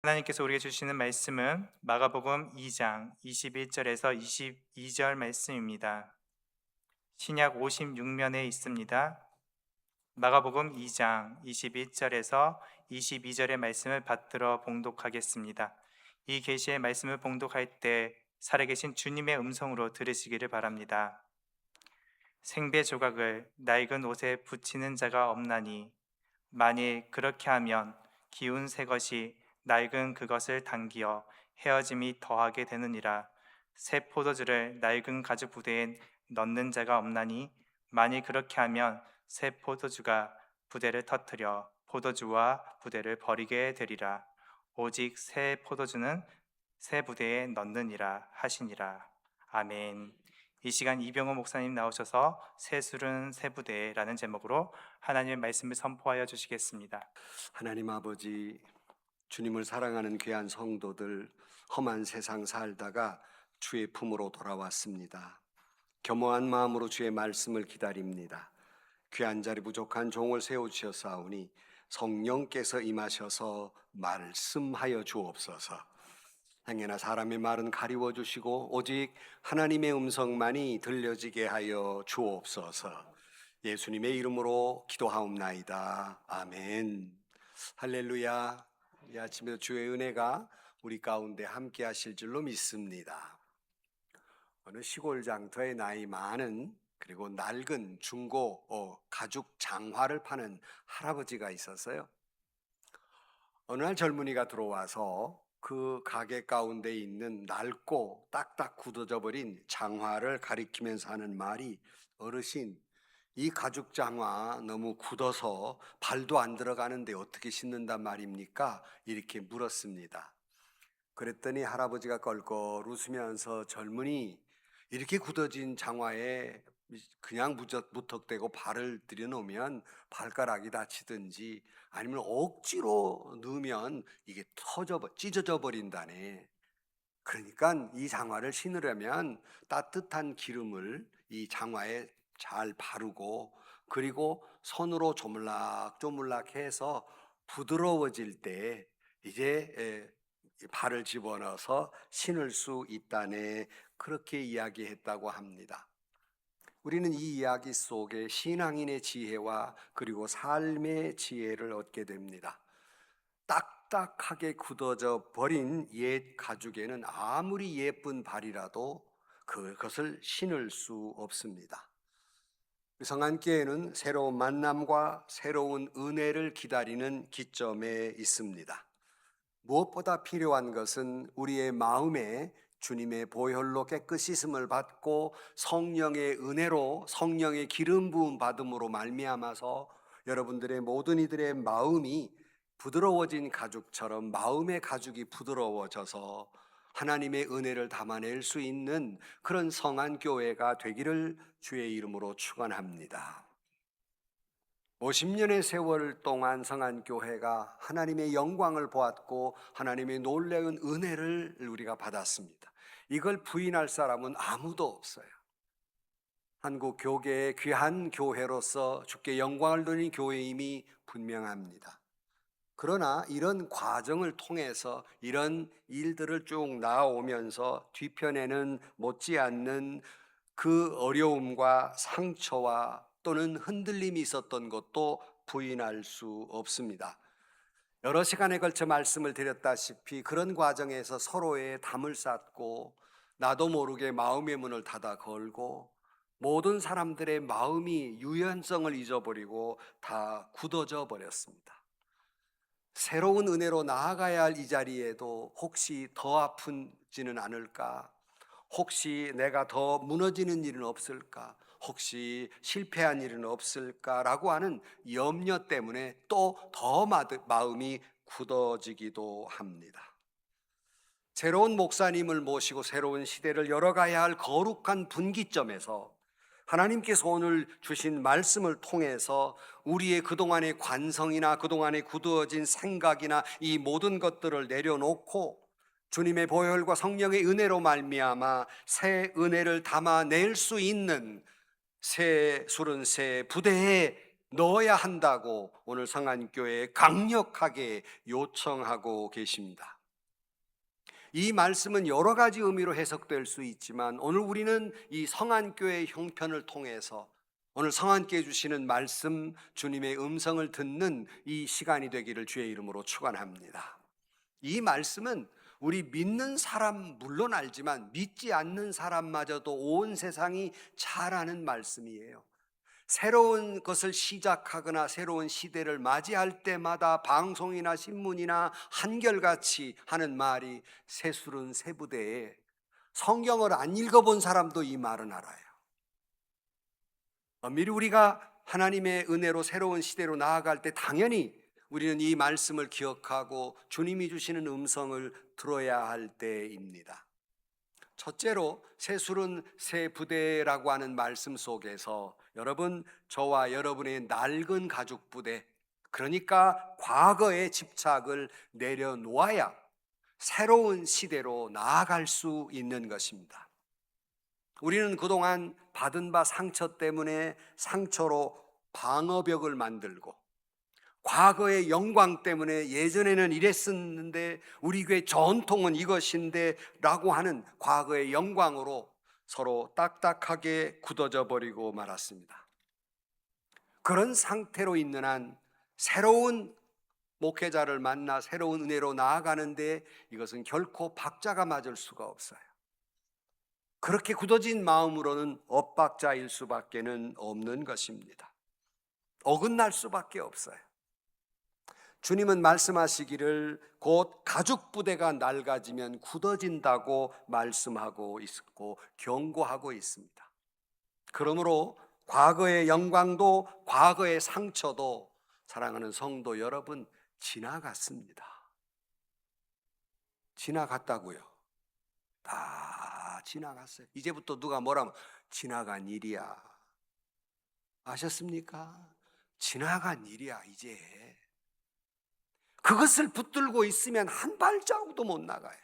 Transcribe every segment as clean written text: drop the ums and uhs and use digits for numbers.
하나님께서 우리에게 주시는 말씀은 마가복음 2장 21절에서 22절 말씀입니다. 신약 56면에 있습니다. 마가복음 2장 21절에서 22절의 말씀을 받들어 봉독하겠습니다. 이 계시의 말씀을 봉독할 때 살아계신 주님의 음성으로 들으시기를 바랍니다. 생배 조각을 낡은 옷에 붙이는 자가 없나니 만일 그렇게 하면 기운 새 것이 낡은 그것을 당기어 헤어짐이 더하게 되느니라. 새 포도주를 낡은 가죽 부대에 넣는 자가 없나니 만일 그렇게 하면 새 포도주가 부대를 터뜨려 포도주와 부대를 버리게 되리라. 오직 새 포도주는 새 부대에 넣느니라 하시니라. 아멘. 이 시간 이병호 목사님 나오셔서 새 술은 새 부대라는 제목으로 하나님의 말씀을 선포하여 주시겠습니다. 하나님 아버지, 주님을 사랑하는 귀한 성도들, 험한 세상 살다가 주의 품으로 돌아왔습니다. 겸허한 마음으로 주의 말씀을 기다립니다. 귀한 자리 부족한 종을 세우셨사오니 성령께서 임하셔서 말씀하여 주옵소서. 행여나 사람의 말은 가리워 주시고 오직 하나님의 음성만이 들려지게 하여 주옵소서. 예수님의 이름으로 기도하옵나이다. 아멘. 할렐루야. 이 아침에 주의 은혜가 우리 가운데 함께 하실 줄로 믿습니다. 어느 시골 장터에 나이 많은 그리고 낡은 중고 가죽 장화를 파는 할아버지가 있었어요. 어느 날 젊은이가 들어와서 그 가게 가운데 있는 낡고 딱딱 굳어져 버린 장화를 가리키면서 하는 말이, 어르신, 이 가죽 장화 너무 굳어서 발도 안 들어가는데 어떻게 신는단 말입니까? 이렇게 물었습니다. 그랬더니 할아버지가 껄껄 웃으면서, 젊은이, 이렇게 굳어진 장화에 그냥 무턱대고 발을 들여놓으면 발가락이 다치든지 아니면 억지로 넣으면 이게 찢어져 버린다네. 그러니까 이 장화를 신으려면 따뜻한 기름을 이 장화에 잘 바르고, 그리고 손으로 조물락조물락 해서 부드러워질 때 이제 발을 집어넣어서 신을 수 있다네. 그렇게 이야기했다고 합니다. 우리는 이 이야기 속에 신앙인의 지혜와 그리고 삶의 지혜를 얻게 됩니다. 딱딱하게 굳어져 버린 옛 가죽에는 아무리 예쁜 발이라도 그것을 신을 수 없습니다. 성안교회는 새로운 만남과 새로운 은혜를 기다리는 기점에 있습니다. 무엇보다 필요한 것은 우리의 마음에 주님의 보혈로 깨끗이 씻음을 받고 성령의 은혜로, 성령의 기름 부음 받음으로 말미암아서 여러분들의 모든 이들의 마음이 부드러워진 가죽처럼 마음의 가죽이 부드러워져서 하나님의 은혜를 담아낼 수 있는 그런 성안교회가 되기를 주의 이름으로 축원합니다. 50년의 세월 동안 성안교회가 하나님의 영광을 보았고 하나님의 놀라운 은혜를 우리가 받았습니다. 이걸 부인할 사람은 아무도 없어요. 한국 교계의 귀한 교회로서 주께 영광을 돌리는 교회임이 분명합니다. 그러나 이런 과정을 통해서 이런 일들을 쭉 나오면서 뒤편에는 못지않는 그 어려움과 상처와 또는 흔들림이 있었던 것도 부인할 수 없습니다. 여러 시간에 걸쳐 말씀을 드렸다시피 그런 과정에서 서로의 담을 쌓고 나도 모르게 마음의 문을 닫아 걸고 모든 사람들의 마음이 유연성을 잊어버리고 다 굳어져 버렸습니다. 새로운 은혜로 나아가야 할 이 자리에도 혹시 더 아픈지는 않을까? 혹시 내가 더 무너지는 일은 없을까? 혹시 실패한 일은 없을까라고 하는 염려 때문에 또 더 마음이 굳어지기도 합니다. 새로운 목사님을 모시고 새로운 시대를 열어가야 할 거룩한 분기점에서 하나님께서 오늘 주신 말씀을 통해서 우리의 그동안의 관성이나 그동안의 굳어진 생각이나 이 모든 것들을 내려놓고 주님의 보혈과 성령의 은혜로 말미암아 새 은혜를 담아낼 수 있는 새 술은 새 부대에 넣어야 한다고 오늘 성안교회에 강력하게 요청하고 계십니다. 이 말씀은 여러 가지 의미로 해석될 수 있지만 오늘 우리는 이 성안교회 형편을 통해서 오늘 성안께 주시는 말씀, 주님의 음성을 듣는 이 시간이 되기를 주의 이름으로 축원합니다. 이 말씀은 우리 믿는 사람 물론 알지만 믿지 않는 사람마저도 온 세상이 잘 아는 말씀이에요. 새로운 것을 시작하거나 새로운 시대를 맞이할 때마다 방송이나 신문이나 한결같이 하는 말이 새술은 새부대에, 성경을 안 읽어본 사람도 이 말은 알아요. 미리 우리가 하나님의 은혜로 새로운 시대로 나아갈 때 당연히 우리는 이 말씀을 기억하고 주님이 주시는 음성을 들어야 할 때입니다. 첫째로 새술은 새부대라고 하는 말씀 속에서 여러분, 저와 여러분의 낡은 가죽 부대, 그러니까 과거의 집착을 내려놓아야 새로운 시대로 나아갈 수 있는 것입니다. 우리는 그동안 받은 바 상처 때문에 상처로 방어벽을 만들고, 과거의 영광 때문에 예전에는 이랬었는데 우리 교회 전통은 이것인데 라고 하는 과거의 영광으로 서로 딱딱하게 굳어져 버리고 말았습니다. 그런 상태로 있는 한 새로운 목회자를 만나 새로운 은혜로 나아가는데 이것은 결코 박자가 맞을 수가 없어요. 그렇게 굳어진 마음으로는 엇박자일 수밖에는 없는 것입니다. 어긋날 수밖에 없어요. 주님은 말씀하시기를 곧 가죽 부대가 낡아지면 굳어진다고 말씀하고 있고 경고하고 있습니다. 그러므로 과거의 영광도 과거의 상처도 사랑하는 성도 여러분 지나갔습니다. 지나갔다고요. 다 지나갔어요. 이제부터 누가 뭐라면 지나간 일이야. 아셨습니까? 지나간 일이야 이제. 그것을 붙들고 있으면 한 발자국도 못 나가요.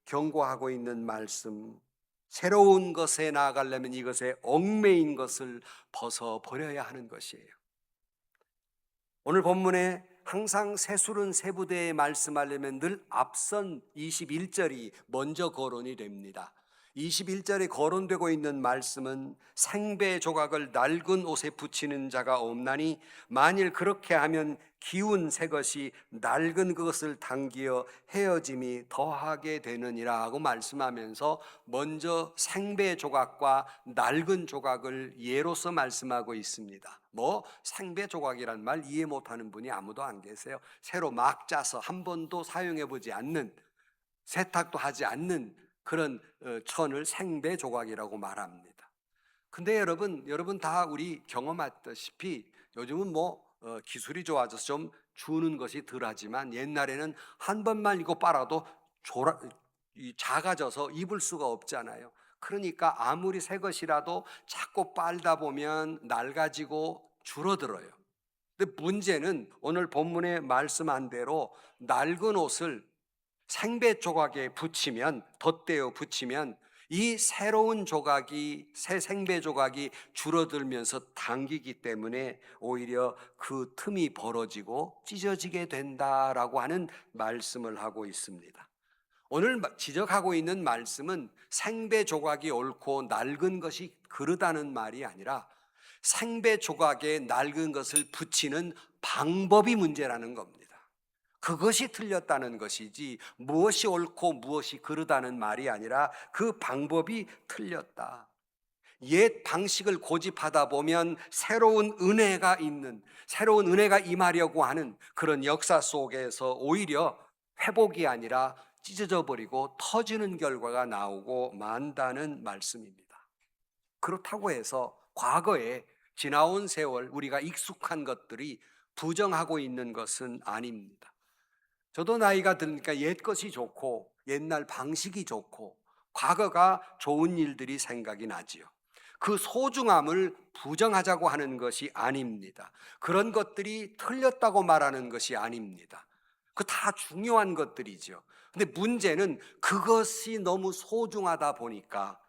경고하고 있는 말씀, 새로운 것에 나아가려면 이것에 얽매인 것을 벗어버려야 하는 것이에요. 오늘 본문에 항상 새술은 새부대에 말씀하려면 늘 앞선 21절이 먼저 거론이 됩니다. 21절에 거론되고 있는 말씀은 생배 조각을 낡은 옷에 붙이는 자가 없나니 만일 그렇게 하면 기운 새 것이 낡은 그것을 당기어 헤어짐이 더하게 되느니라 하고 말씀하면서 먼저 생배 조각과 낡은 조각을 예로서 말씀하고 있습니다. 생배 조각이란 말 이해 못하는 분이 아무도 안 계세요. 새로 막 짜서 한 번도 사용해 보지 않는, 세탁도 하지 않는 그런 천을 생배 조각이라고 말합니다. 근데 여러분 다 우리 경험했다시피 요즘은 기술이 좋아져서 좀 주는 것이 덜하지만 옛날에는 한 번만 이거 빨아도 작아져서 입을 수가 없잖아요. 그러니까 아무리 새 것이라도 자꾸 빨다 보면 낡아지고 줄어들어요. 근데 문제는 오늘 본문에 말씀한 대로 낡은 옷을 생배 조각에 붙이면, 덧대어 붙이면 이 새로운 조각이, 새 생배 조각이 줄어들면서 당기기 때문에 오히려 그 틈이 벌어지고 찢어지게 된다라고 하는 말씀을 하고 있습니다. 오늘 지적하고 있는 말씀은 생배 조각이 옳고 낡은 것이 그르다는 말이 아니라 생배 조각에 낡은 것을 붙이는 방법이 문제라는 겁니다. 그것이 틀렸다는 것이지 무엇이 옳고 무엇이 그르다는 말이 아니라 그 방법이 틀렸다. 옛 방식을 고집하다 보면 새로운 은혜가 임하려고 하는 그런 역사 속에서 오히려 회복이 아니라 찢어져 버리고 터지는 결과가 나오고 만다는 말씀입니다. 그렇다고 해서 과거에 지나온 세월 우리가 익숙한 것들이 부정하고 있는 것은 아닙니다. 저도 나이가 드니까 옛 것이 좋고 옛날 방식이 좋고 과거가 좋은 일들이 생각이 나지요. 그 소중함을 부정하자고 하는 것이 아닙니다. 그런 것들이 틀렸다고 말하는 것이 아닙니다. 그 다 중요한 것들이죠. 근데 문제는 그것이 너무 소중하다 보니까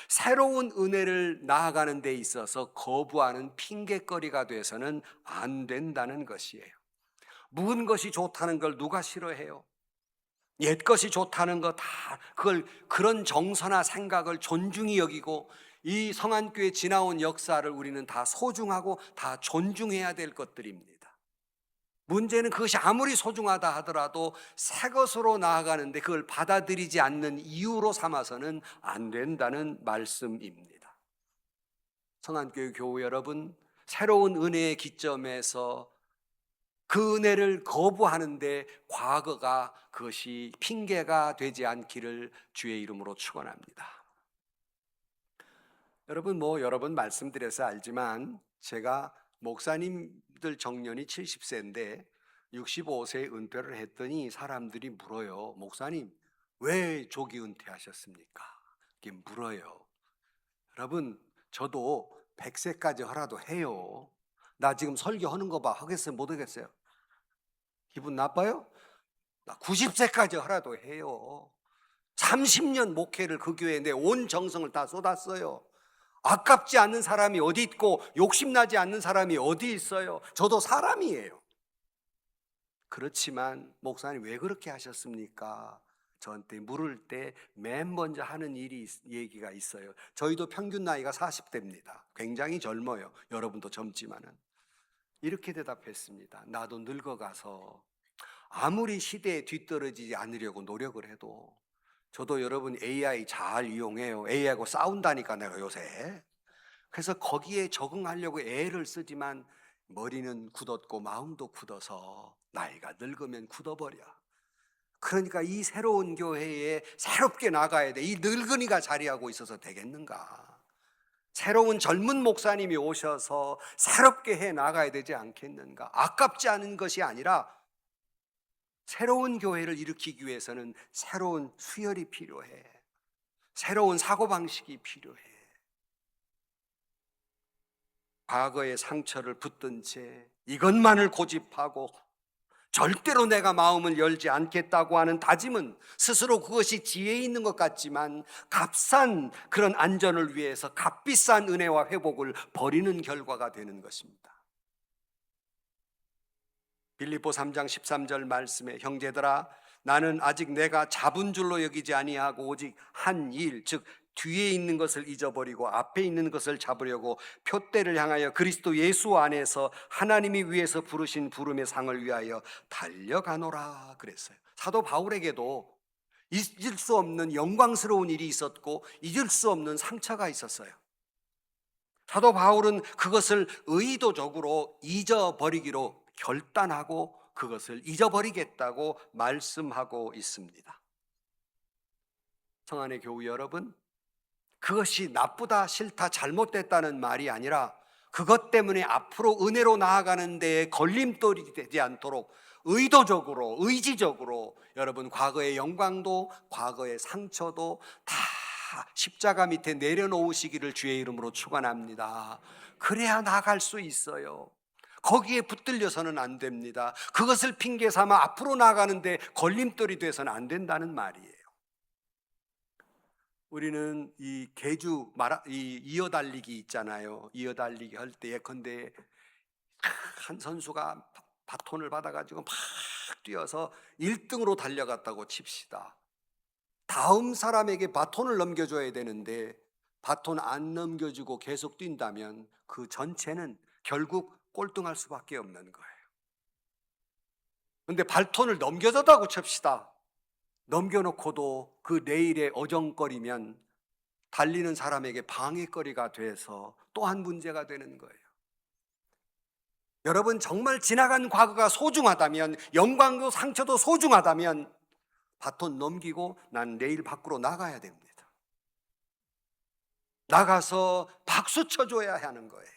새로운 은혜를 나아가는 데 있어서 거부하는 핑계거리가 돼서는 안 된다는 것이에요. 묵은 것이 좋다는 걸 누가 싫어해요? 옛 것이 좋다는 거 다 그걸 그런 정서나 생각을 존중히 여기고 이 성안교회 지나온 역사를 우리는 다 소중하고 다 존중해야 될 것들입니다. 문제는 그것이 아무리 소중하다 하더라도 새 것으로 나아가는데 그걸 받아들이지 않는 이유로 삼아서는 안 된다는 말씀입니다. 성안교회 교우 여러분, 새로운 은혜의 기점에서 그 은혜를 거부하는데 과거가 그것이 핑계가 되지 않기를 주의 이름으로 축원합니다. 여러분 여러 번 말씀드려서 알지만 제가 목사님들 정년이 70세인데 65세에 은퇴를 했더니 사람들이 물어요. 목사님 왜 조기 은퇴하셨습니까? 이렇게 물어요. 여러분 저도 100세까지 하라도 해요. 나 지금 설교하는 거 봐. 하겠어요? 못 하겠어요? 기분 나빠요? 나 90세까지 하라도 해요. 30년 목회를 그 교회에 내 온 정성을 다 쏟았어요. 아깝지 않는 사람이 어디 있고 욕심나지 않는 사람이 어디 있어요? 저도 사람이에요. 그렇지만 목사님 왜 그렇게 하셨습니까? 저한테 물을 때 맨 먼저 하는 얘기가 있어요. 저희도 평균 나이가 40대입니다. 굉장히 젊어요. 여러분도 젊지만은. 이렇게 대답했습니다. 나도 늙어가서 아무리 시대에 뒤떨어지지 않으려고 노력을 해도 저도 여러분 AI 잘 이용해요. AI하고 싸운다니까 내가 요새. 그래서 거기에 적응하려고 애를 쓰지만 머리는 굳었고 마음도 굳어서 나이가 늙으면 굳어버려. 그러니까 이 새로운 교회에 새롭게 나가야 돼. 이 늙은이가 자리하고 있어서 되겠는가? 새로운 젊은 목사님이 오셔서 새롭게 해 나가야 되지 않겠는가? 아깝지 않은 것이 아니라 새로운 교회를 일으키기 위해서는 새로운 수혈이 필요해. 새로운 사고방식이 필요해. 과거의 상처를 붙든 채 이것만을 고집하고 절대로 내가 마음을 열지 않겠다고 하는 다짐은 스스로 그것이 지혜 있는 것 같지만 값싼 그런 안전을 위해서 값비싼 은혜와 회복을 버리는 결과가 되는 것입니다. 빌립보 3장 13절 말씀에 형제들아 나는 아직 내가 잡은 줄로 여기지 아니하고 오직 한 일 즉 뒤에 있는 것을 잊어버리고 앞에 있는 것을 잡으려고 표대를 향하여 그리스도 예수 안에서 하나님이 위에서 부르신 부름의 상을 위하여 달려가노라 그랬어요. 사도 바울에게도 잊을 수 없는 영광스러운 일이 있었고 잊을 수 없는 상처가 있었어요. 사도 바울은 그것을 의도적으로 잊어버리기로 결단하고 그것을 잊어버리겠다고 말씀하고 있습니다. 성안의 교우 여러분, 그것이 나쁘다, 싫다, 잘못됐다는 말이 아니라 그것 때문에 앞으로 은혜로 나아가는 데에 걸림돌이 되지 않도록 의도적으로, 의지적으로 여러분 과거의 영광도 과거의 상처도 다 십자가 밑에 내려놓으시기를 주의 이름으로 축원합니다. 그래야 나아갈 수 있어요. 거기에 붙들려서는 안 됩니다. 그것을 핑계 삼아 앞으로 나아가는데 걸림돌이 돼서는 안 된다는 말이에요. 우리는 이 계주 이어달리기 있잖아요. 이어달리기 할 때 예컨대 한 선수가 바톤을 받아가지고 막 뛰어서 1등으로 달려갔다고 칩시다. 다음 사람에게 바톤을 넘겨줘야 되는데 바톤 안 넘겨주고 계속 뛴다면 그 전체는 결국 꼴등할 수밖에 없는 거예요. 그런데 바톤을 넘겨줬다고 칩시다. 넘겨놓고도 그 내일에 어정거리면 달리는 사람에게 방해거리가 돼서 또 한 문제가 되는 거예요. 여러분 정말 지나간 과거가 소중하다면 영광도 상처도 소중하다면 바톤 넘기고 난 내일 밖으로 나가야 됩니다. 나가서 박수 쳐줘야 하는 거예요.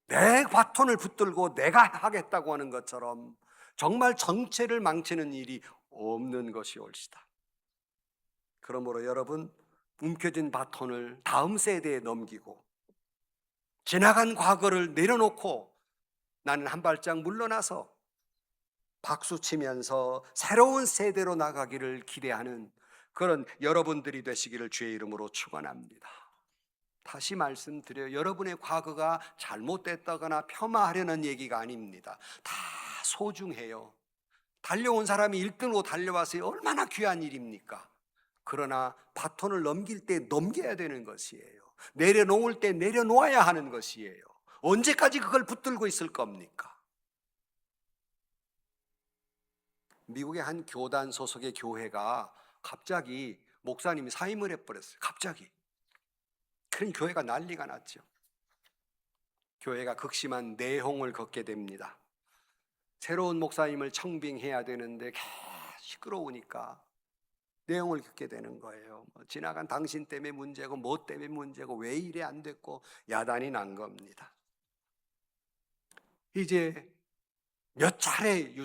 내 바톤을 붙들고 내가 하겠다고 하는 것처럼 정말 정체를 망치는 일이 없는 것이 옳시다. 그러므로 여러분 움켜진 바톤을 다음 세대에 넘기고 지나간 과거를 내려놓고 나는 한 발짝 물러나서 박수치면서 새로운 세대로 나가기를 기대하는 그런 여러분들이 되시기를 주의 이름으로 축원합니다. 다시 말씀드려요. 여러분의 과거가 잘못됐다거나 폄하하려는 얘기가 아닙니다. 다 소중해요. 달려온 사람이 1등으로 달려와서 얼마나 귀한 일입니까? 그러나 바톤을 넘길 때 넘겨야 되는 것이에요. 내려놓을 때 내려놓아야 하는 것이에요. 언제까지 그걸 붙들고 있을 겁니까? 미국의 한 교단 소속의 교회가 갑자기 목사님이 사임을 해버렸어요. 갑자기. 그런 교회가 난리가 났죠. 교회가 극심한 내홍을 겪게 됩니다. 새로운 목사님을 청빙해야 되는데 시끄러우니까 내용을 겪게 되는 거예요. 지나간 당신 때문에 문제고 뭐 때문에 문제고 왜 이래 안 됐고 야단이 난 겁니다. 이제 몇 차례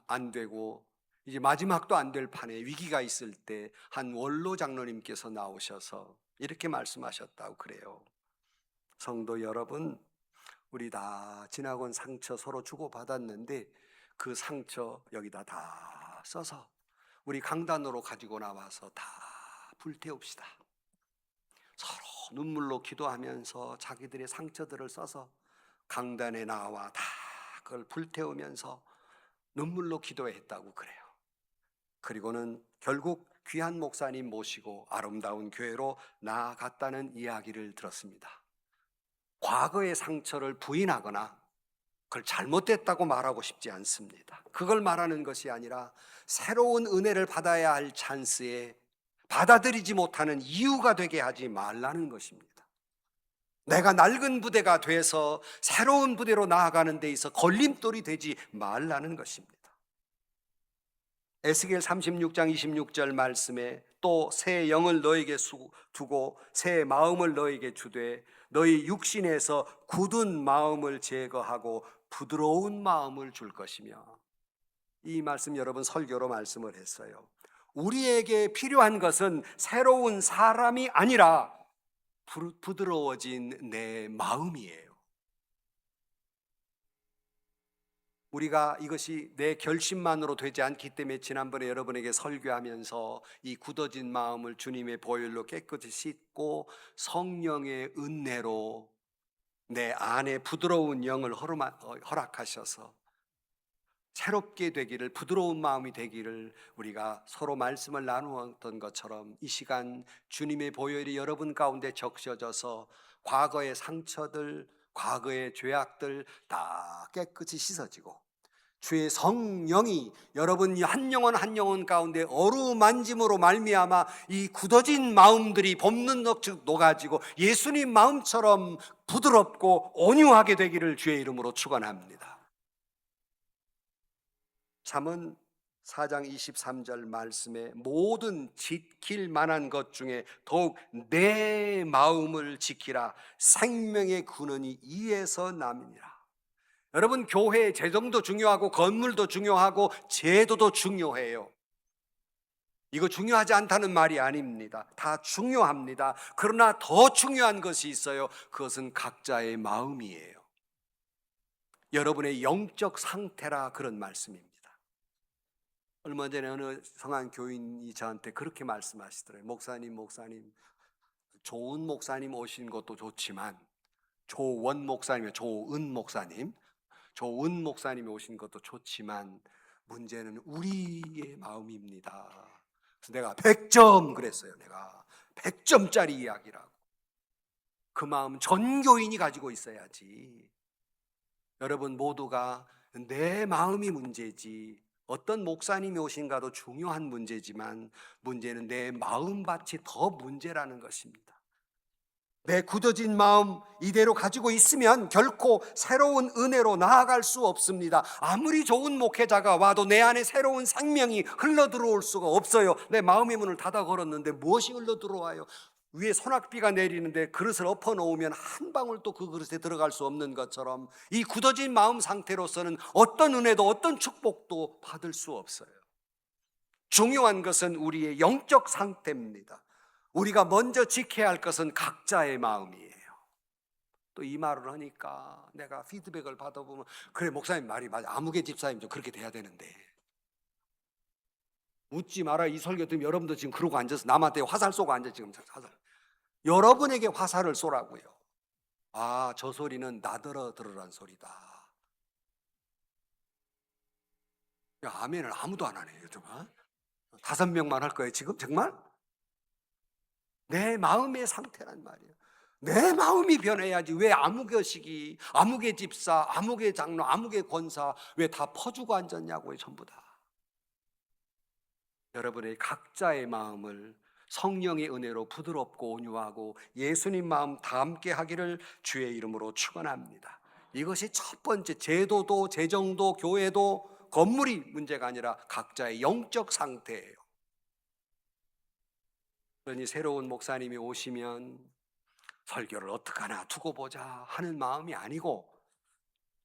안 되고 이제 마지막도 안 될 판에 위기가 있을 때 한 원로 장로님께서 나오셔서 이렇게 말씀하셨다고 그래요. 성도 여러분, 우리 다 지나고 온 상처 서로 주고받았는데 그 상처 여기다 다 써서 우리 강단으로 가지고 나와서 다 불태웁시다. 서로 눈물로 기도하면서 자기들의 상처들을 써서 강단에 나와 다 그걸 불태우면서 눈물로 기도했다고 그래요. 그리고는 결국 귀한 목사님 모시고 아름다운 교회로 나아갔다는 이야기를 들었습니다. 과거의 상처를 부인하거나 그걸 잘못됐다고 말하고 싶지 않습니다. 그걸 말하는 것이 아니라 새로운 은혜를 받아야 할 찬스에 받아들이지 못하는 이유가 되게 하지 말라는 것입니다. 내가 낡은 부대가 돼서 새로운 부대로 나아가는 데 있어 걸림돌이 되지 말라는 것입니다. 에스겔 36장 26절 말씀에 또 새 영을 너에게 두고 새 마음을 너에게 주되 너희 육신에서 굳은 마음을 제거하고 부드러운 마음을 줄 것이며, 이 말씀 여러분 설교로 말씀을 했어요. 우리에게 필요한 것은 새로운 사람이 아니라 부드러워진 내 마음이에요. 우리가 이것이 내 결심만으로 되지 않기 때문에 지난번에 여러분에게 설교하면서 이 굳어진 마음을 주님의 보혈로 깨끗이 씻고 성령의 은혜로 내 안에 부드러운 영을 허락하셔서 새롭게 되기를, 부드러운 마음이 되기를 우리가 서로 말씀을 나누었던 것처럼 이 시간 주님의 보혈이 여러분 가운데 적셔져서 과거의 상처들, 과거의 죄악들 다 깨끗이 씻어지고 주의 성령이 여러분 한 영혼 한 영혼 가운데 어루만짐으로 말미암아 이 굳어진 마음들이 봄는 넉죽 녹아지고 예수님 마음처럼 부드럽고 온유하게 되기를 주의 이름으로 축원합니다. 3은 4장 23절 말씀에 모든 지킬 만한 것 중에 더욱 내 마음을 지키라. 생명의 근원이 이에서 남이니라. 여러분, 교회 재정도 중요하고 건물도 중요하고 제도도 중요해요. 이거 중요하지 않다는 말이 아닙니다. 다 중요합니다. 그러나 더 중요한 것이 있어요. 그것은 각자의 마음이에요. 여러분의 영적 상태라 그런 말씀입니다. 얼마 전에 어느 성한 교인이 저한테 그렇게 말씀하시더래요. 목사님, 좋은 목사님 오신 것도 좋지만 조은 목사님이 오신 것도 좋지만 문제는 우리의 마음입니다. 그래서 내가 100점 그랬어요. 내가 100점짜리 이야기라고. 그 마음 전 교인이 가지고 있어야지. 여러분 모두가 내 마음이 문제지, 어떤 목사님이 오신가도 중요한 문제지만 문제는 내 마음밭이 더 문제라는 것입니다. 내 굳어진 마음 이대로 가지고 있으면 결코 새로운 은혜로 나아갈 수 없습니다. 아무리 좋은 목회자가 와도 내 안에 새로운 생명이 흘러들어올 수가 없어요. 내 마음의 문을 닫아 걸었는데 무엇이 흘러들어와요? 위에 소낙비가 내리는데 그릇을 엎어놓으면 한 방울도 그 그릇에 들어갈 수 없는 것처럼 이 굳어진 마음 상태로서는 어떤 은혜도 어떤 축복도 받을 수 없어요. 중요한 것은 우리의 영적 상태입니다. 우리가 먼저 지켜야 할 것은 각자의 마음이에요. 또 이 말을 하니까 내가 피드백을 받아보면, 그래 목사님 말이 맞아, 아무개 집사님 좀 그렇게 돼야 되는데. 웃지 마라. 이 설교 들으면 여러분도 지금 그러고 앉아서 남한테 화살 쏘고 앉아 지금 화살. 여러분에게 화살을 쏘라고요. 아, 저 소리는 나더러 들으란 소리다. 야, 아멘을 아무도 안 하네요. 정말 5명만 할 거예요 지금 정말? 내 마음의 상태란 말이에요. 내 마음이 변해야지. 왜 아무개 시기, 아무개 집사, 아무개 장로, 아무개 권사 왜 다 퍼주고 앉았냐고요. 전부 다. 여러분의 각자의 마음을 성령의 은혜로 부드럽고 온유하고 예수님 마음 다 함께 하기를 주의 이름으로 축원합니다. 이것이 첫 번째, 제도도 재정도 교회도 건물이 문제가 아니라 각자의 영적 상태예요. 그러니 새로운 목사님이 오시면 설교를 어떡하나 두고 보자 하는 마음이 아니고,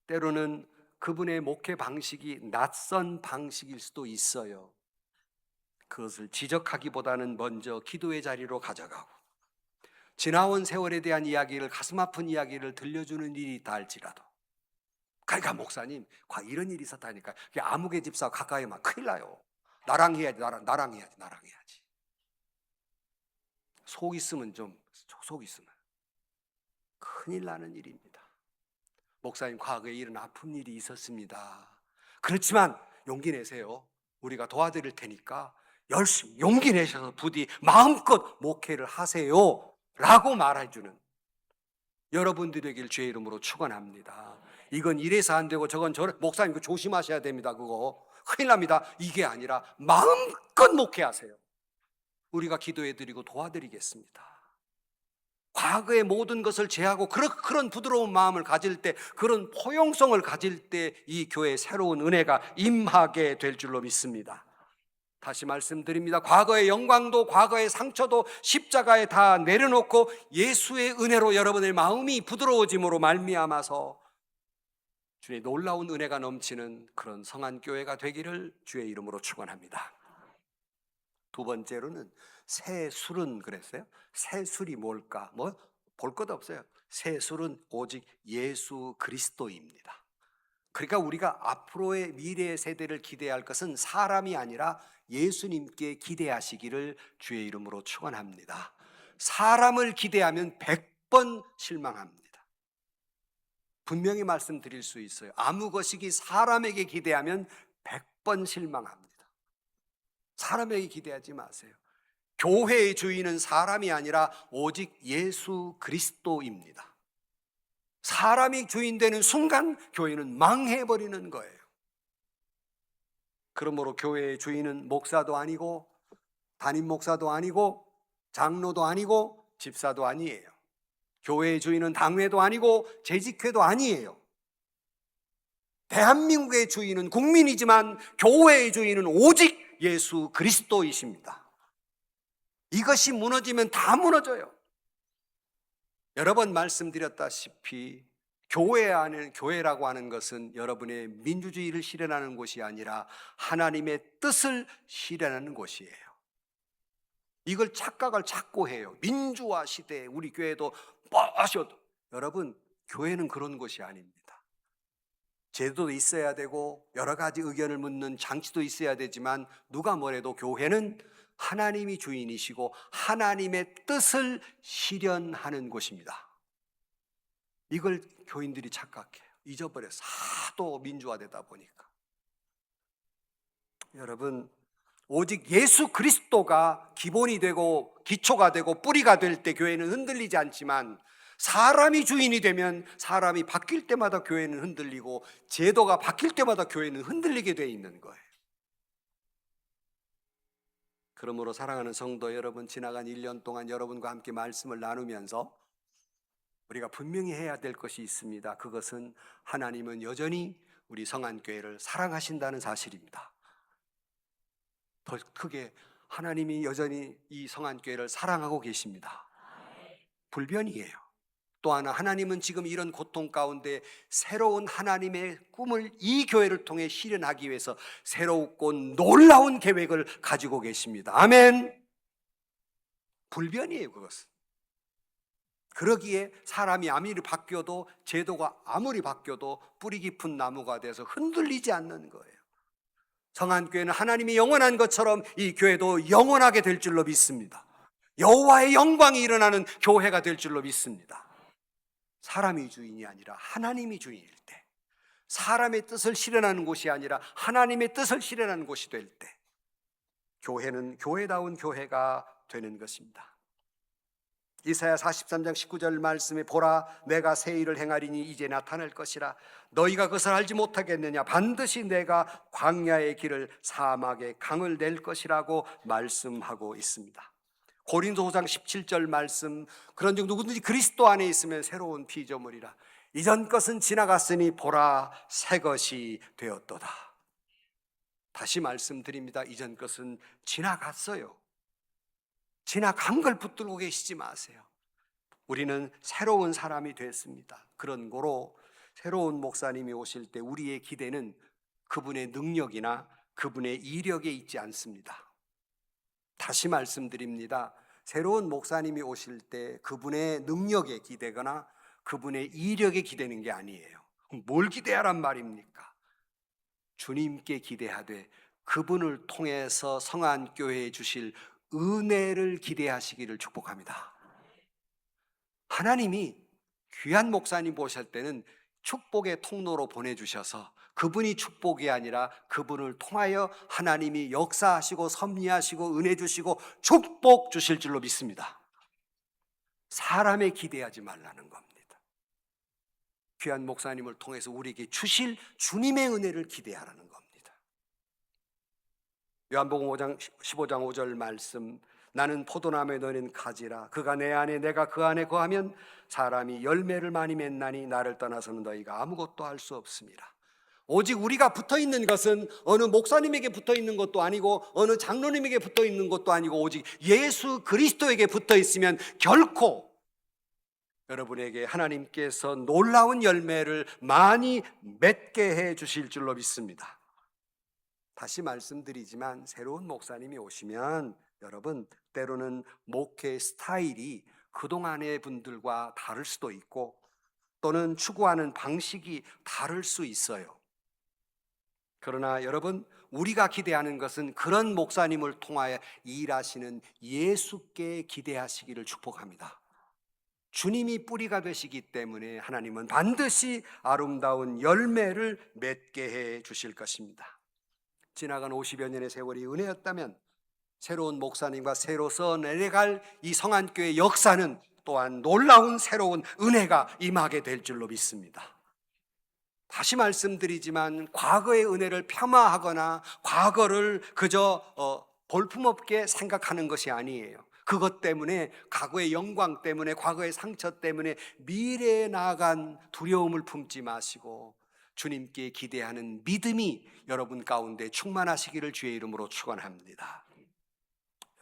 때로는 그분의 목회 방식이 낯선 방식일 수도 있어요. 그것을 지적하기보다는 먼저 기도의 자리로 가져가고 지나온 세월에 대한 이야기를, 가슴 아픈 이야기를 들려주는 일이 있다 할지라도, 그러니까 목사님 이런 일이 있었다니까, 아무개 집사 가까이 막 큰일 나요. 나랑 해야지. 속 있으면 큰일 나는 일입니다. 목사님 과거에 이런 아픈 일이 있었습니다. 그렇지만 용기 내세요. 우리가 도와드릴 테니까 열심히 용기 내셔서 부디 마음껏 목회를 하세요 라고 말해주는 여러분들에게 주의 이름으로 축원합니다. 이건 이래서 안 되고 저건 저래, 목사님 그거 조심하셔야 됩니다. 그거 큰일 납니다. 이게 아니라 마음껏 목회하세요. 우리가 기도해드리고 도와드리겠습니다. 과거의 모든 것을 제하고 그런 부드러운 마음을 가질 때, 그런 포용성을 가질 때 이 교회에 새로운 은혜가 임하게 될 줄로 믿습니다. 다시 말씀드립니다. 과거의 영광도 과거의 상처도 십자가에 다 내려놓고 예수의 은혜로 여러분의 마음이 부드러워짐으로 말미암아서 주의 놀라운 은혜가 넘치는 그런 성한 교회가 되기를 주의 이름으로 축원합니다. 두 번째로는 새 술은 그랬어요. 새 술이 뭘까? 볼 것 없어요. 새 술은 오직 예수 그리스도입니다. 그러니까 우리가 앞으로의 미래의 세대를 기대할 것은 사람이 아니라 예수님께 기대하시기를 주의 이름으로 축원합니다. 사람을 기대하면 100번 실망합니다. 분명히 말씀드릴 수 있어요. 아무 것이기 사람에게 기대하면 100번 실망합니다. 사람에게 기대하지 마세요. 교회의 주인은 사람이 아니라 오직 예수 그리스도입니다. 사람이 주인 되는 순간 교회는 망해버리는 거예요. 그러므로 교회의 주인은 목사도 아니고 담임 목사도 아니고 장로도 아니고 집사도 아니에요. 교회의 주인은 당회도 아니고 재직회도 아니에요. 대한민국의 주인은 국민이지만 교회의 주인은 오직 예수 그리스도이십니다. 이것이 무너지면 다 무너져요. 여러 번 말씀드렸다시피 교회라고 하는 것은 여러분의 민주주의를 실현하는 곳이 아니라 하나님의 뜻을 실현하는 곳이에요. 이걸 착각을 자꾸 해요. 민주화 시대에 우리 교회도 뻗어도, 여러분 교회는 그런 곳이 아닙니다. 제도도 있어야 되고 여러 가지 의견을 묻는 장치도 있어야 되지만 누가 뭐래도 교회는 하나님이 주인이시고 하나님의 뜻을 실현하는 곳입니다. 이걸 교인들이 착각해요. 잊어버려서 하도 민주화되다 보니까. 여러분, 오직 예수 그리스도가 기본이 되고 기초가 되고 뿌리가 될 때 교회는 흔들리지 않지만, 사람이 주인이 되면 사람이 바뀔 때마다 교회는 흔들리고 제도가 바뀔 때마다 교회는 흔들리게 돼 있는 거예요. 그러므로 사랑하는 성도 여러분, 지나간 1년 동안 여러분과 함께 말씀을 나누면서 우리가 분명히 해야 될 것이 있습니다. 그것은 하나님은 여전히 우리 성안교회를 사랑하신다는 사실입니다. 더 크게 하나님이 여전히 이 성안교회를 사랑하고 계십니다. 불변이에요. 또 하나, 하나님은 지금 이런 고통 가운데 새로운 하나님의 꿈을 이 교회를 통해 실현하기 위해서 새롭고 놀라운 계획을 가지고 계십니다. 아멘. 불변이에요, 그것은. 그러기에 사람이 아무리 바뀌어도, 제도가 아무리 바뀌어도 뿌리 깊은 나무가 돼서 흔들리지 않는 거예요. 성안교회는 하나님이 영원한 것처럼 이 교회도 영원하게 될 줄로 믿습니다. 여호와의 영광이 일어나는 교회가 될 줄로 믿습니다. 사람이 주인이 아니라 하나님이 주인일 때, 사람의 뜻을 실현하는 곳이 아니라 하나님의 뜻을 실현하는 곳이 될 때, 교회는 교회다운 교회가 되는 것입니다. 이사야 43장 19절 말씀에 보라 내가 새 일을 행하리니 이제 나타날 것이라 너희가 그것을 알지 못하겠느냐 반드시 내가 광야의 길을 사막의 강을 낼 것이라고 말씀하고 있습니다. 고린도후서 17절 말씀 그런즉 누구든지 그리스도 안에 있으면 새로운 피조물이라 이전 것은 지나갔으니 보라 새 것이 되었도다. 다시 말씀드립니다. 이전 것은 지나갔어요. 지나간 걸 붙들고 계시지 마세요. 우리는 새로운 사람이 됐습니다. 그런 거로 새로운 목사님이 오실 때 우리의 기대는 그분의 능력이나 그분의 이력에 있지 않습니다. 다시 말씀드립니다. 새로운 목사님이 오실 때 그분의 능력에 기대거나 그분의 이력에 기대는 게 아니에요. 뭘 기대하란 말입니까? 주님께 기대하되 그분을 통해서 성안교회에 주실 은혜를 기대하시기를 축복합니다. 하나님이 귀한 목사님 보실 때는 축복의 통로로 보내주셔서 그분이 축복이 아니라 그분을 통하여 하나님이 역사하시고 섭리하시고 은혜 주시고 축복 주실 줄로 믿습니다. 사람에 기대하지 말라는 겁니다. 귀한 목사님을 통해서 우리에게 주실 주님의 은혜를 기대하라는 겁니다. 요한복음 15장 5절 말씀 나는 포도나무에 너는 가지라 그가 내 안에 내가 그 안에 거하면 사람이 열매를 많이 맺나니 나를 떠나서는 너희가 아무것도 할 수 없습니다. 오직 우리가 붙어있는 것은 어느 목사님에게 붙어있는 것도 아니고 어느 장로님에게 붙어있는 것도 아니고 오직 예수 그리스도에게 붙어있으면 결코 여러분에게 하나님께서 놀라운 열매를 많이 맺게 해 주실 줄로 믿습니다. 다시 말씀드리지만 새로운 목사님이 오시면 여러분 때로는 목회 스타일이 그동안의 분들과 다를 수도 있고 또는 추구하는 방식이 다를 수 있어요. 그러나 여러분 우리가 기대하는 것은 그런 목사님을 통하여 일하시는 예수께 기대하시기를 축복합니다. 주님이 뿌리가 되시기 때문에 하나님은 반드시 아름다운 열매를 맺게 해 주실 것입니다. 지나간 50여 년의 세월이 은혜였다면 새로운 목사님과 새로서 내려갈 이 성안교회 역사는 또한 놀라운 새로운 은혜가 임하게 될 줄로 믿습니다. 다시 말씀드리지만 과거의 은혜를 폄하하거나 과거를 그저 볼품없게 생각하는 것이 아니에요. 그것 때문에 과거의 영광 때문에 과거의 상처 때문에 미래에 나아간 두려움을 품지 마시고 주님께 기대하는 믿음이 여러분 가운데 충만하시기를 주의 이름으로 축원합니다.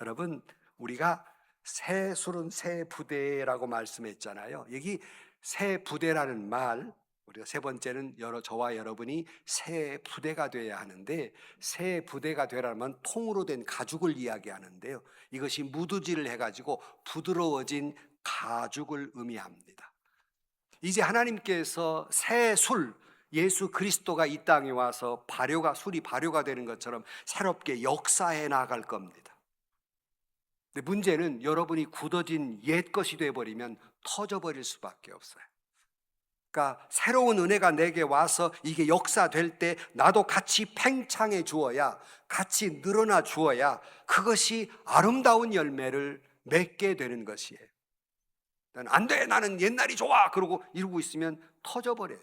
여러분 우리가 새 술은 새 부대라고 말씀했잖아요. 여기 새 부대라는 말 우리가 세 번째는 저와 여러분이 새 부대가 되어야 하는데 새 부대가 되려면 통으로 된 가죽을 이야기하는데요. 이것이 무두질을 해가지고 부드러워진 가죽을 의미합니다. 이제 하나님께서 새 술 예수 그리스도가 이 땅에 와서 술이 발효가 되는 것처럼 새롭게 역사해 나갈 겁니다. 근데 문제는 여러분이 굳어진 옛 것이 되어버리면 터져버릴 수밖에 없어요. 그러니까 새로운 은혜가 내게 와서 이게 역사될 때 나도 같이 팽창해 주어야 같이 늘어나 주어야 그것이 아름다운 열매를 맺게 되는 것이에요. 안 돼 나는 옛날이 좋아 그러고 이러고 있으면 터져버려요.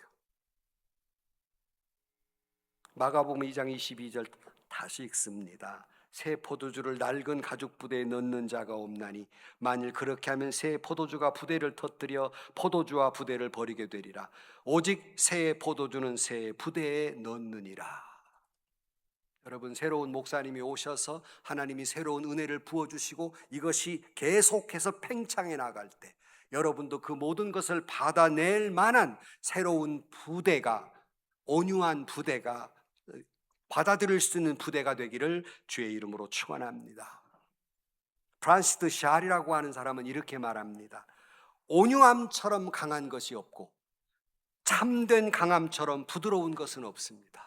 마가복음 2장 22절 다시 읽습니다. 새 포도주를 낡은 가죽 부대에 넣는 자가 없나니 만일 그렇게 하면 새 포도주가 부대를 터뜨려 포도주와 부대를 버리게 되리라. 오직 새 포도주는 새 부대에 넣느니라. 여러분 새로운 목사님이 오셔서 하나님이 새로운 은혜를 부어주시고 이것이 계속해서 팽창해 나갈 때 여러분도 그 모든 것을 받아낼 만한 새로운 부대가 온유한 부대가 받아들일 수 있는 부대가 되기를 주의 이름으로 축원합니다. 프란시스 샬이라고 하는 사람은 이렇게 말합니다. 온유함처럼 강한 것이 없고 참된 강함처럼 부드러운 것은 없습니다.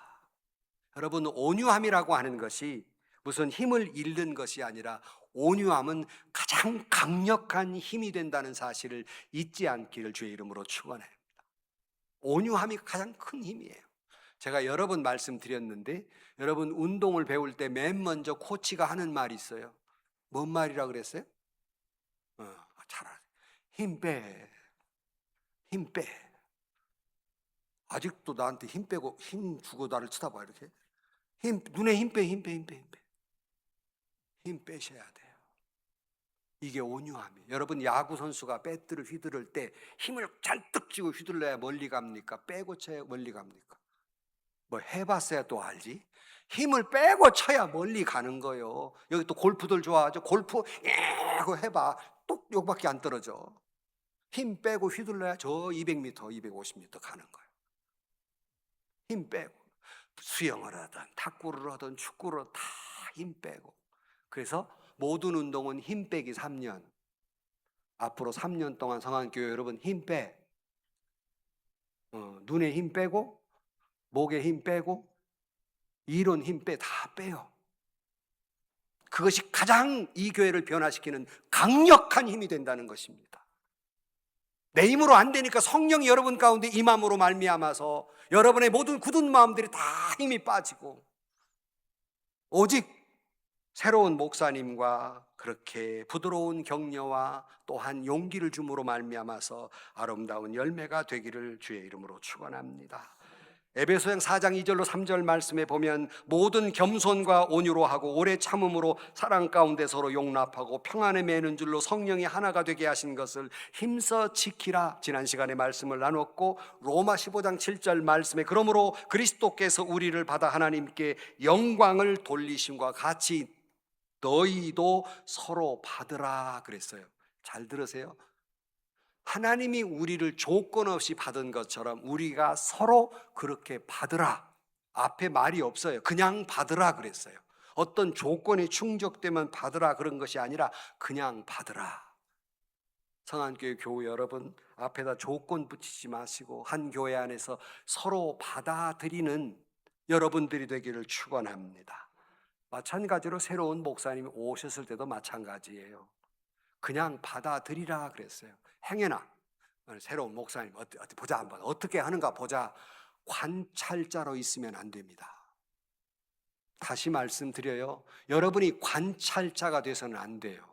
여러분 온유함이라고 하는 것이 무슨 힘을 잃는 것이 아니라 온유함은 가장 강력한 힘이 된다는 사실을 잊지 않기를 주의 이름으로 축원합니다. 온유함이 가장 큰 힘이에요. 제가 여러 번 말씀드렸는데 여러분 운동을 배울 때 맨 먼저 코치가 하는 말이 있어요. 뭔 말이라 그랬어요? 잘 알아요. 힘 빼. 힘 빼. 아직도 나한테 힘 빼고 힘 주고 나를 쳐다봐 이렇게. 눈에 힘 빼. 힘 빼셔야 돼요. 이게 온유함이에요. 여러분 야구 선수가 배트를 휘두를 때 힘을 잔뜩 쥐고 휘둘러야 멀리 갑니까? 빼고 쳐야 멀리 갑니까? 뭐 해봤어야 또 알지? 힘을 빼고 쳐야 멀리 가는 거예요. 여기 또 골프들 좋아하죠? 골프 하고 해봐. 뚝 요밖에 안 떨어져. 힘 빼고 휘둘러야 저 200m, 250m 가는 거예요. 힘 빼고 수영을 하든 탁구를 하든 축구를 다 힘 빼고. 그래서 모든 운동은 힘 빼기 3년. 앞으로 3년 동안 성안교회 여러분 힘 빼. 눈에 힘 빼고 목에 힘 빼고 이론 힘 빼. 다 빼요. 그것이 가장 이 교회를 변화시키는 강력한 힘이 된다는 것입니다. 내 힘으로 안 되니까 성령이 여러분 가운데 임함으로 말미암아서 여러분의 모든 굳은 마음들이 다 힘이 빠지고 오직 새로운 목사님과 그렇게 부드러운 격려와 또한 용기를 줌으로 말미암아서 아름다운 열매가 되기를 주의 이름으로 축원합니다. 에베소서 4장 2절로 3절 말씀에 보면 모든 겸손과 온유로 하고 오래 참음으로 사랑 가운데 서로 용납하고 평안에 매는 줄로 성령이 하나가 되게 하신 것을 힘써 지키라. 지난 시간에 말씀을 나눴고 로마 15장 7절 말씀에 그러므로 그리스도께서 우리를 받아 하나님께 영광을 돌리심과 같이 너희도 서로 받으라 그랬어요. 잘 들으세요. 하나님이 우리를 조건 없이 받은 것처럼 우리가 서로 그렇게 받으라. 앞에 말이 없어요. 그냥 받으라 그랬어요. 어떤 조건이 충족되면 받으라 그런 것이 아니라 그냥 받으라. 성안교회 교우 여러분, 앞에다 조건 붙이지 마시고 한 교회 안에서 서로 받아들이는 여러분들이 되기를 축원합니다. 마찬가지로 새로운 목사님이 오셨을 때도 마찬가지예요. 그냥 받아들이라 그랬어요. 행여나 새로운 목사님 어디 보자 한번 어떻게 하는가 보자. 관찰자로 있으면 안 됩니다. 다시 말씀드려요. 여러분이 관찰자가 돼서는 안 돼요.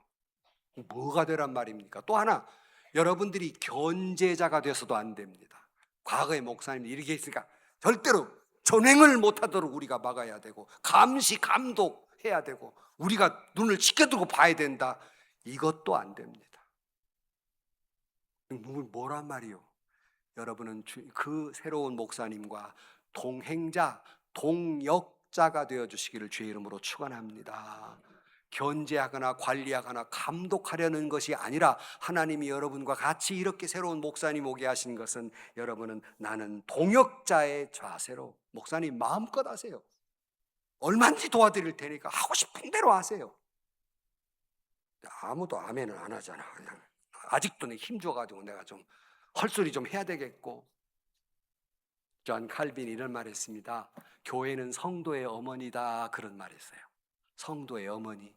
뭐가 되란 말입니까? 또 하나, 여러분들이 견제자가 돼서도 안 됩니다. 과거의 목사님이 이렇게 했으니까 절대로 전횡을 못하도록 우리가 막아야 되고 감시 감독해야 되고 우리가 눈을 지켜두고 봐야 된다. 이것도 안 됩니다. 뭐란 말이요? 여러분은 그 새로운 목사님과 동행자, 동역자가 되어주시기를 주의 이름으로 축원합니다. 견제하거나 관리하거나 감독하려는 것이 아니라 하나님이 여러분과 같이 이렇게 새로운 목사님 오게 하신 것은 여러분은 나는 동역자의 자세로 목사님 마음껏 하세요. 얼마든지 도와드릴 테니까 하고 싶은 대로 하세요. 아무도 아멘을 안 하잖아. 그냥 아직도 내 힘 줘가지고 내가 좀 헐소리 좀 해야 되겠고. 존 칼빈이 이런 말했습니다. 교회는 성도의 어머니다 그런 말했어요. 성도의 어머니.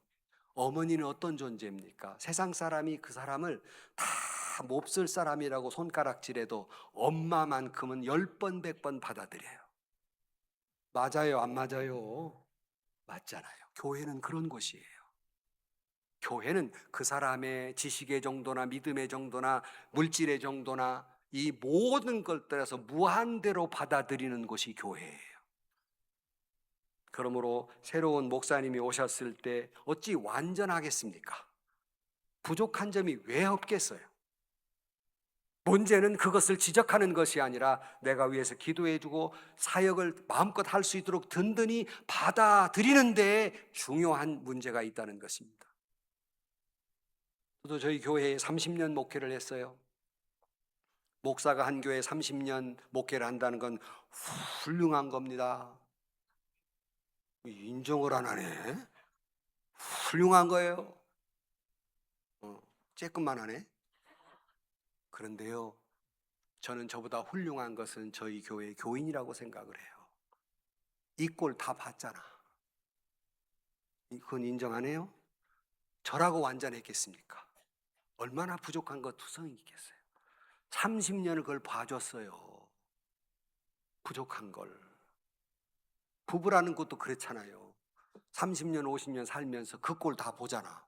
어머니는 어떤 존재입니까? 세상 사람이 그 사람을 다 몹쓸 사람이라고 손가락질해도 엄마만큼은 10번 100번 받아들여요. 맞아요 안 맞아요? 맞잖아요. 교회는 그런 곳이에요. 교회는 그 사람의 지식의 정도나 믿음의 정도나 물질의 정도나 이 모든 걸 따라서 무한대로 받아들이는 곳이 교회예요. 그러므로 새로운 목사님이 오셨을 때 어찌 완전하겠습니까? 부족한 점이 왜 없겠어요? 문제는 그것을 지적하는 것이 아니라 내가 위해서 기도해주고 사역을 마음껏 할 수 있도록 든든히 받아들이는 데 중요한 문제가 있다는 것입니다. 저도 저희 교회에 30년 목회를 했어요. 목사가 한 교회에 30년 목회를 한다는 건 훌륭한 겁니다. 인정을 안 하네. 훌륭한 거예요. 쬐끔만 하네. 그런데요, 저는 저보다 훌륭한 것은 저희 교회의 교인이라고 생각을 해요. 이 꼴 다 봤잖아. 그건 인정 안 해요? 저라고 완전했겠습니까? 얼마나 부족한 것 투성이 있겠어요. 30년을 그걸 봐줬어요. 부족한 걸. 부부라는 것도 그렇잖아요. 30년 50년 살면서 그 꼴 다 보잖아.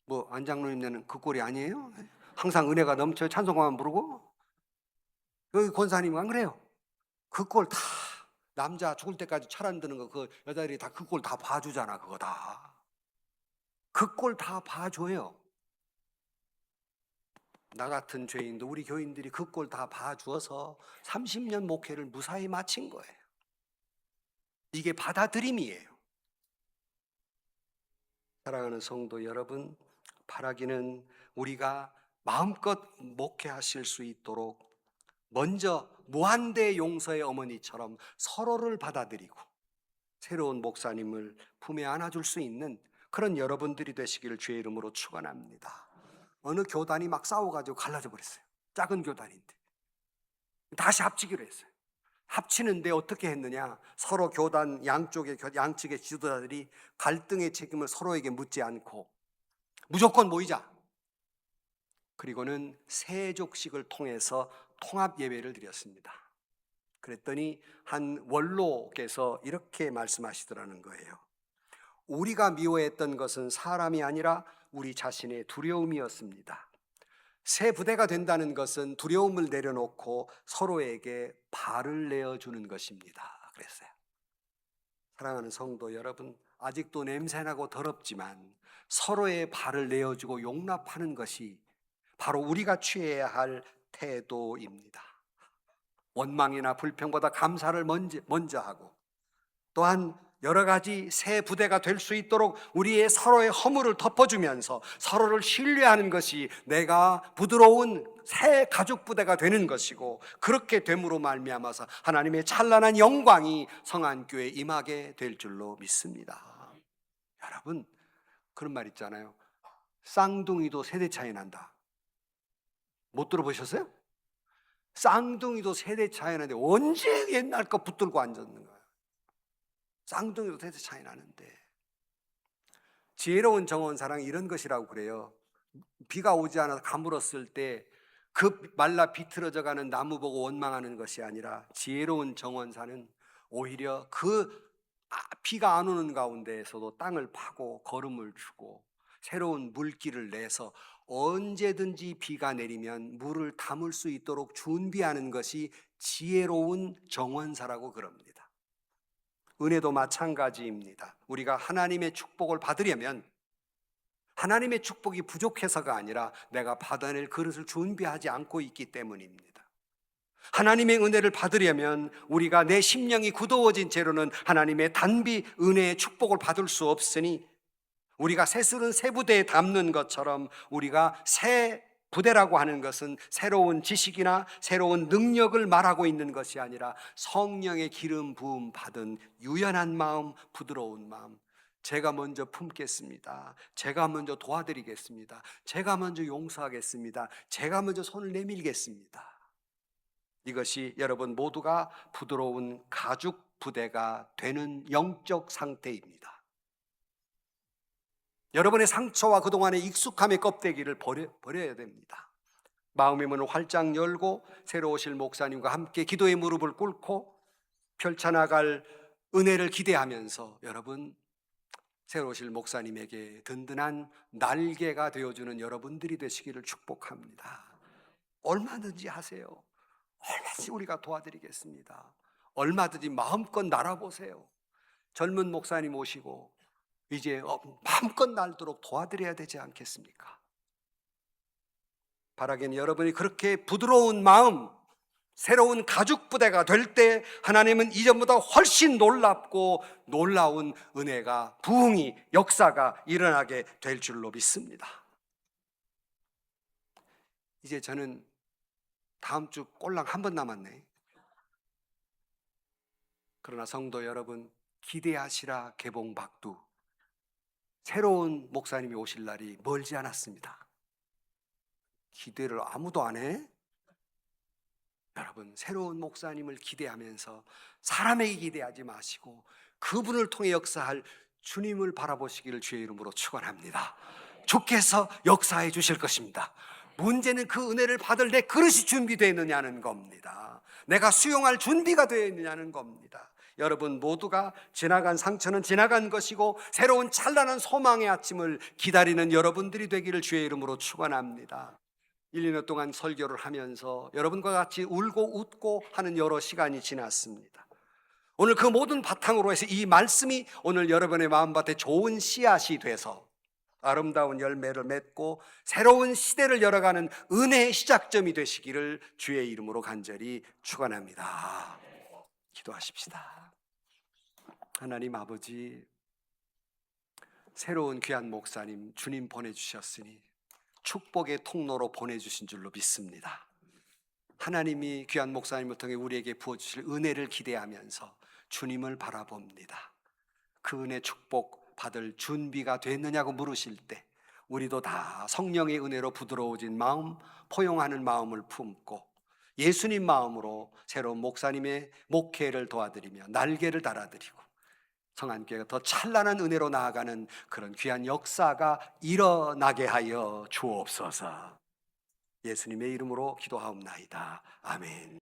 뭐 안장로님네는 그 꼴이 아니에요? 항상 은혜가 넘쳐요. 찬송가만 부르고. 여기 권사님은 안 그래요. 그 꼴 다 남자 죽을 때까지 철 안 드는 거 그 여자들이 다 그 꼴 다 봐주잖아. 그거 다. 그 꼴 다 봐줘요. 나 같은 죄인도 우리 교인들이 그 꼴 다 봐주어서 30년 목회를 무사히 마친 거예요. 이게 받아들임이에요. 사랑하는 성도 여러분, 바라기는 우리가 마음껏 목회하실 수 있도록 먼저 무한대 용서의 어머니처럼 서로를 받아들이고 새로운 목사님을 품에 안아줄 수 있는 그런 여러분들이 되시기를 주의 이름으로 축원합니다. 어느 교단이 막 싸워가지고 갈라져 버렸어요. 작은 교단인데 다시 합치기로 했어요. 합치는데 어떻게 했느냐? 서로 교단 양측의 지도자들이 갈등의 책임을 서로에게 묻지 않고 무조건 모이자. 그리고는 세족식을 통해서 통합 예배를 드렸습니다. 그랬더니 한 원로께서 이렇게 말씀하시더라는 거예요. 우리가 미워했던 것은 사람이 아니라 우리 자신의 두려움이었습니다. 새 부대가 된다는 것은 두려움을 내려놓고 서로에게 발을 내어주는 것입니다. 그랬어요. 사랑하는 성도 여러분, 아직도 냄새나고 더럽지만 서로의 발을 내어주고 용납하는 것이 바로 우리가 취해야 할 태도입니다. 원망이나 불평보다 감사를 먼저 하고, 또한 여러 가지 새 부대가 될 수 있도록 우리의 서로의 허물을 덮어주면서 서로를 신뢰하는 것이 내가 부드러운 새 가죽 부대가 되는 것이고, 그렇게 됨으로 말미암아서 하나님의 찬란한 영광이 성안교회에 임하게 될 줄로 믿습니다. 여러분, 그런 말 있잖아요. 쌍둥이도 세대 차이 난다. 못 들어보셨어요? 쌍둥이도 세대 차이 나는데 언제 옛날 거 붙들고 앉았는 거야. 쌍둥이도 세대 차이 나는데. 지혜로운 정원사랑 이런 것이라고 그래요. 비가 오지 않아서 가물었을 때 그 말라 비틀어져 가는 나무 보고 원망하는 것이 아니라, 지혜로운 정원사는 오히려 그 비가 안 오는 가운데에서도 땅을 파고 거름을 주고 새로운 물길을 내서 언제든지 비가 내리면 물을 담을 수 있도록 준비하는 것이 지혜로운 정원사라고 그럽니다. 은혜도 마찬가지입니다. 우리가 하나님의 축복을 받으려면 하나님의 축복이 부족해서가 아니라 내가 받아낼 그릇을 준비하지 않고 있기 때문입니다. 하나님의 은혜를 받으려면 우리가 내 심령이 굳어워진 채로는 하나님의 단비 은혜의 축복을 받을 수 없으니, 우리가 새스른 새 부대에 담는 것처럼 우리가 새 부대라고 하는 것은 새로운 지식이나 새로운 능력을 말하고 있는 것이 아니라 성령의 기름 부음 받은 유연한 마음, 부드러운 마음. 제가 먼저 품겠습니다. 제가 먼저 도와드리겠습니다. 제가 먼저 용서하겠습니다. 제가 먼저 손을 내밀겠습니다. 이것이 여러분 모두가 부드러운 가죽 부대가 되는 영적 상태입니다. 여러분의 상처와 그동안의 익숙함의 껍데기를 버려야 됩니다. 마음의 문을 활짝 열고 새로 오실 목사님과 함께 기도의 무릎을 꿇고 펼쳐나갈 은혜를 기대하면서 여러분 새로 오실 목사님에게 든든한 날개가 되어주는 여러분들이 되시기를 축복합니다. 얼마든지 하세요. 얼마든지 우리가 도와드리겠습니다. 얼마든지 마음껏 날아보세요. 젊은 목사님 오시고 이제 마음껏 날도록 도와드려야 되지 않겠습니까? 바라기는 여러분이 그렇게 부드러운 마음, 새로운 가죽 부대가 될 때 하나님은 이전보다 훨씬 놀랍고 놀라운 은혜가, 부흥이, 역사가 일어나게 될 줄로 믿습니다. 이제 저는 다음 주 꼴랑 한 번 남았네. 그러나 성도 여러분, 기대하시라 개봉박두. 새로운 목사님이 오실 날이 멀지 않았습니다. 기대를 아무도 안 해? 여러분, 새로운 목사님을 기대하면서 사람에게 기대하지 마시고 그분을 통해 역사할 주님을 바라보시기를 주의 이름으로 축원합니다. 주께서 역사해 주실 것입니다. 문제는 그 은혜를 받을 내 그릇이 준비되어 있느냐는 겁니다. 내가 수용할 준비가 되어 있느냐는 겁니다. 여러분 모두가 지나간 상처는 지나간 것이고 새로운 찬란한 소망의 아침을 기다리는 여러분들이 되기를 주의 이름으로 축원합니다. 1, 2년 동안 설교를 하면서 여러분과 같이 울고 웃고 하는 여러 시간이 지났습니다. 오늘 그 모든 바탕으로 해서 이 말씀이 오늘 여러분의 마음밭에 좋은 씨앗이 돼서 아름다운 열매를 맺고 새로운 시대를 열어가는 은혜의 시작점이 되시기를 주의 이름으로 간절히 축원합니다. 기도하십시다. 하나님 아버지, 새로운 귀한 목사님 주님 보내주셨으니 축복의 통로로 보내주신 줄로 믿습니다. 하나님이 귀한 목사님을 통해 우리에게 부어주실 은혜를 기대하면서 주님을 바라봅니다. 그 은혜 축복 받을 준비가 됐느냐고 물으실 때 우리도 다 성령의 은혜로 부드러워진 마음, 포용하는 마음을 품고 예수님 마음으로 새로운 목사님의 목회를 도와드리며 날개를 달아드리고 성안교회가 더 찬란한 은혜로 나아가는 그런 귀한 역사가 일어나게 하여 주옵소서. 예수님의 이름으로 기도하옵나이다. 아멘.